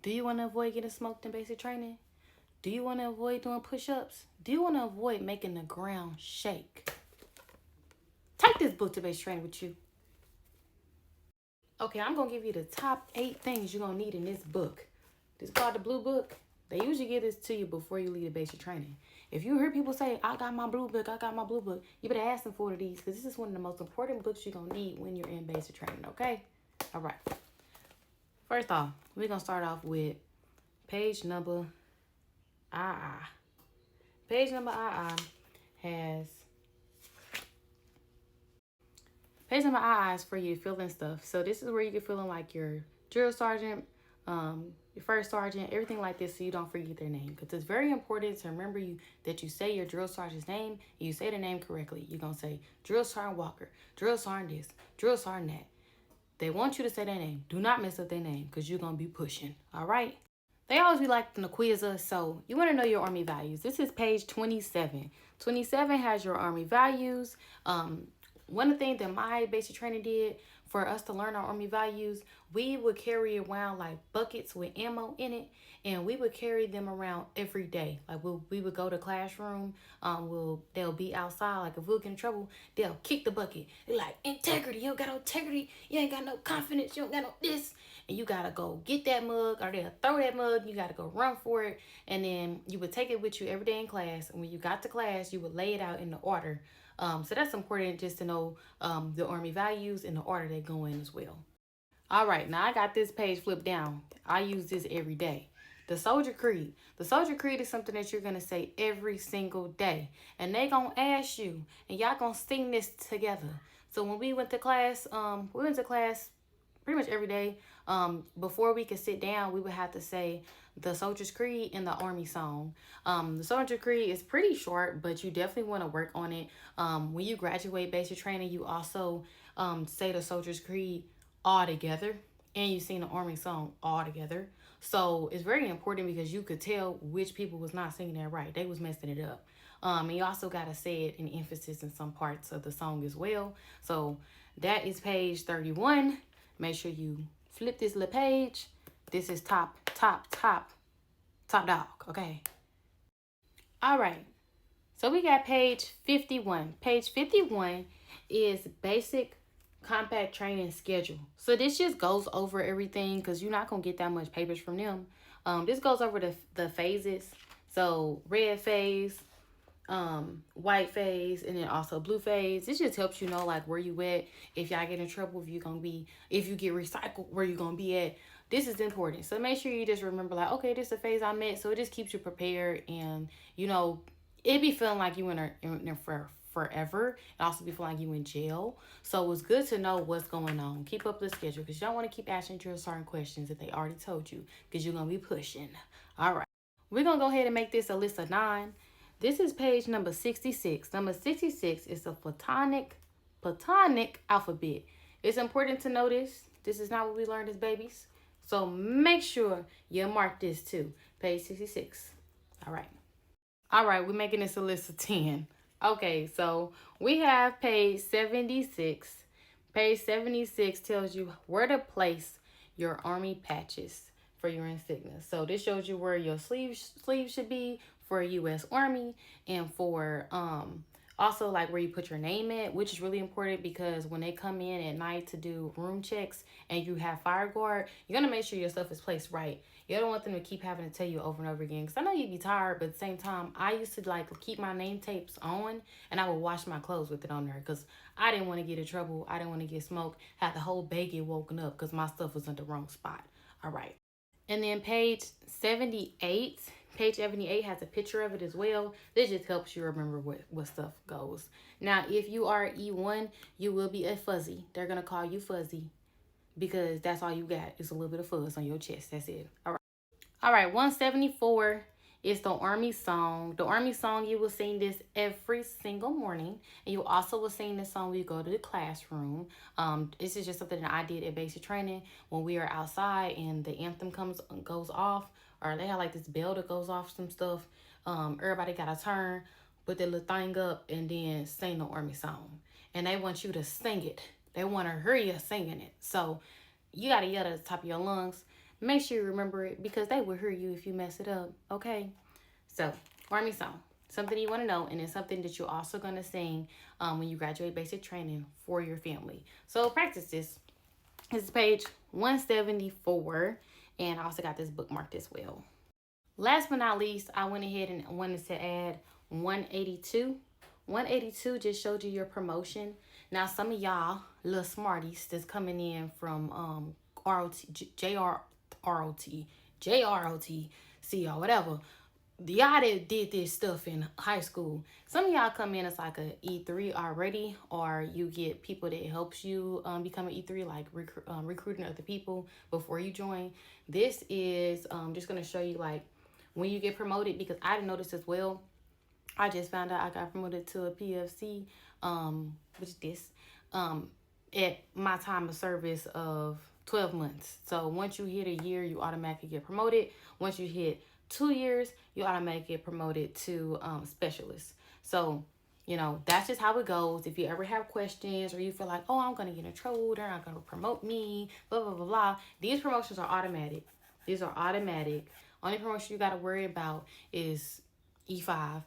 Do you want to avoid getting smoked in basic training? Do you want to avoid doing push-ups? Do you want to avoid making the ground shake? Take this book to basic training with you. Okay, I'm going to give you the top 8 things you're going to need in this book. This is called the Blue Book. They usually give this to you before you leave the basic training. If you hear people say, I got my Blue Book, I got my Blue Book, you better ask them for one of these because this is one of the most important books you're going to need when you're in basic training, okay? All right. First off, we're going to start off with page number II. Page number II has... Page number II is for you to fill in stuff. So this is where you can fill in like your drill sergeant, your first sergeant, everything like this, so you don't forget their name. Because it's very important to remember that you say your drill sergeant's name and you say the name correctly. You're going to say Drill Sergeant Walker, Drill Sergeant this, Drill Sergeant that. They want you to say their name. Do not mess up their name because you're going to be pushing. All right? They always be like to quiz us, so you want to know your Army values. This is page 27. 27 has your Army values. One of the things that my basic training did for us to learn our Army values, we would carry around like buckets with ammo in it, and we would carry them around every day. Like we would go to classroom, they'll be outside. Like if we'll get in trouble, they'll kick the bucket. They're like, integrity, you don't got no integrity, you ain't got no confidence, you don't got no this. And you gotta go get that mug, or they'll throw that mug, you gotta go run for it. And then you would take it with you every day in class. And when you got to class, you would lay it out in the order. So that's important just to know the Army values and the order they go in as well. All right, now I got this page flipped down. I use this every day. The Soldier Creed. The Soldier Creed is something that you're going to say every single day. And they going to ask you, and y'all going to sing this together. So when we went to class pretty much every day. Before we could sit down, we would have to say the Soldier's Creed and the Army song. The Soldier Creed is pretty short, but you definitely want to work on it. When you graduate basic training, you also say the Soldier's Creed all together, and you sing the Army song all together. So it's very important because you could tell which people was not singing that right. They was messing it up. And you also got to say it in emphasis in some parts of the song as well. So that is page 31. Make sure you flip this little page. This is top dog, okay? All right. So we got page 51. Page 51 is basic compact training schedule. So this just goes over everything because you're not going to get that much papers from them. This goes over the phases. So red phase, white phase, and then also blue phase. This just helps you know like where you at. If y'all get in trouble, if you get recycled, where you gonna be at. This is important. So make sure you just remember like, okay, this is the phase I'm at. So it just keeps you prepared, and you know, it be feeling like you in there for forever. It also be feeling like you in jail. So it's good to know what's going on. Keep up the schedule because you don't want to keep asking drill sergeant questions that they already told you because you're gonna be pushing. All right, we're gonna go ahead and make this a list of 9. This is page number 66. Number 66 is the platonic alphabet. It's important to know this. This is not what we learned as babies. So make sure you mark this too. Page 66. All right, we're making this a list of 10. Okay, so we have page 76. Page 76 tells you where to place your Army patches for your insignia. So this shows you where your sleeves should be for U.S. Army, and for also like where you put your name at, which is really important because when they come in at night to do room checks and you have fire guard, you're gonna make sure your stuff is placed right. You don't want them to keep having to tell you over and over again, because I know you'd be tired, but at the same time, I used to like keep my name tapes on and I would wash my clothes with it on there because I didn't want to get in trouble. I didn't want to get smoked. Had the whole bay get woken up because my stuff was in the wrong spot. All right. And then page 78 has a picture of it as well. This just helps you remember what stuff goes. Now, if you are E1, you will be a fuzzy. They're going to call you fuzzy because that's all you got. It's a little bit of fuzz on your chest. That's it. All right, 174 is the Army song. The Army song, you will sing this every single morning. And you also will sing this song when you go to the classroom. This is just something that I did at basic training when we are outside and the anthem goes off, or they have like this bell that goes off some stuff. Everybody got to turn, put their little thing up, and then sing the Army song. And they want you to sing it. They want to hear you singing it. So you got to yell at the top of your lungs. Make sure you remember it because they will hear you if you mess it up, okay? So, Army song. Something you want to know, and it's something that you're also going to sing when you graduate basic training for your family. So practice this. This is page 174, and I also got this bookmarked as well. Last but not least, I went ahead and wanted to add 182. 182 just showed you your promotion. Now, some of y'all little smarties that's coming in from JROTC or whatever, y'all that did this stuff in high school, some of y'all come in as like a E3 already, or you get people that helps you become an E3, like recruiting other people before you join. This is just going to show you like when you get promoted, because I didn't notice as well. I just found out I got promoted to a PFC, which is this, at my time of service of 12 months. So once you hit a year, you automatically get promoted. Once you hit 2 years, you automatically get promoted to specialist. So, you know, that's just how it goes. If you ever have questions or you feel like, oh, I'm going to get in trouble, they're not going to promote me, blah, blah, blah, blah. These promotions are automatic. These are automatic. Only promotion you got to worry about is E5.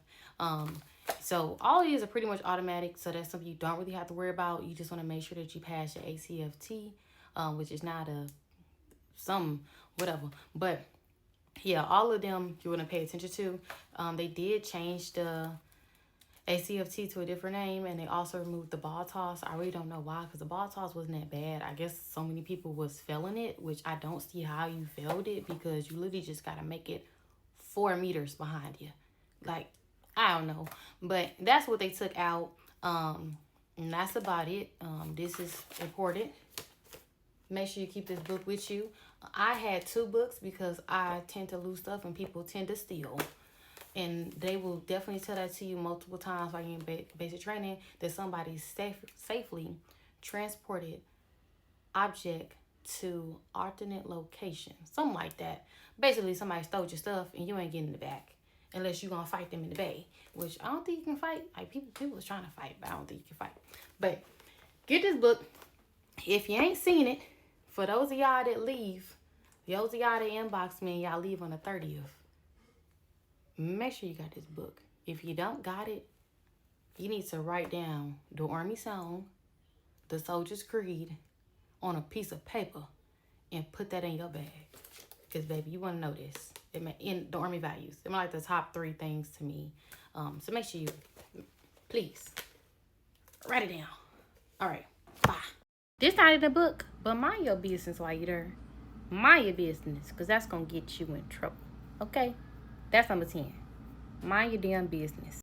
So all of these are pretty much automatic. So that's something you don't really have to worry about. You just want to make sure that you pass your ACFT, which is not whatever. But yeah, all of them you want to pay attention to. They did change the ACFT to a different name, and they also removed the ball toss. I really don't know why, because the ball toss wasn't that bad. I guess so many people was failing it, which I don't see how you failed it, because you literally just got to make it 4 meters behind you. Like, I don't know, but that's what they took out. And that's about it. This is important. Make sure you keep this book with you. I had 2 books because I tend to lose stuff and people tend to steal. And they will definitely tell that to you multiple times while you're in basic training, that somebody safely transported object to alternate location. Something like that. Basically, somebody stole your stuff and you ain't getting it back. Unless you're going to fight them in the bay. Which I don't think you can fight. Like, people is trying to fight, but I don't think you can fight. But get this book. If you ain't seen it, for those of y'all that leave, those of y'all that inbox me and y'all leave on the 30th, make sure you got this book. If you don't got it, you need to write down the Army song, the Soldier's Creed, on a piece of paper and put that in your bag. Because, baby, you want to know this. In the Army values. They're like the top 3 things to me. So make sure you, please, write it down. All right. Bye. This not in the book, but mind your business while you're there. Mind your business, because that's going to get you in trouble. Okay? That's number 10. Mind your damn business.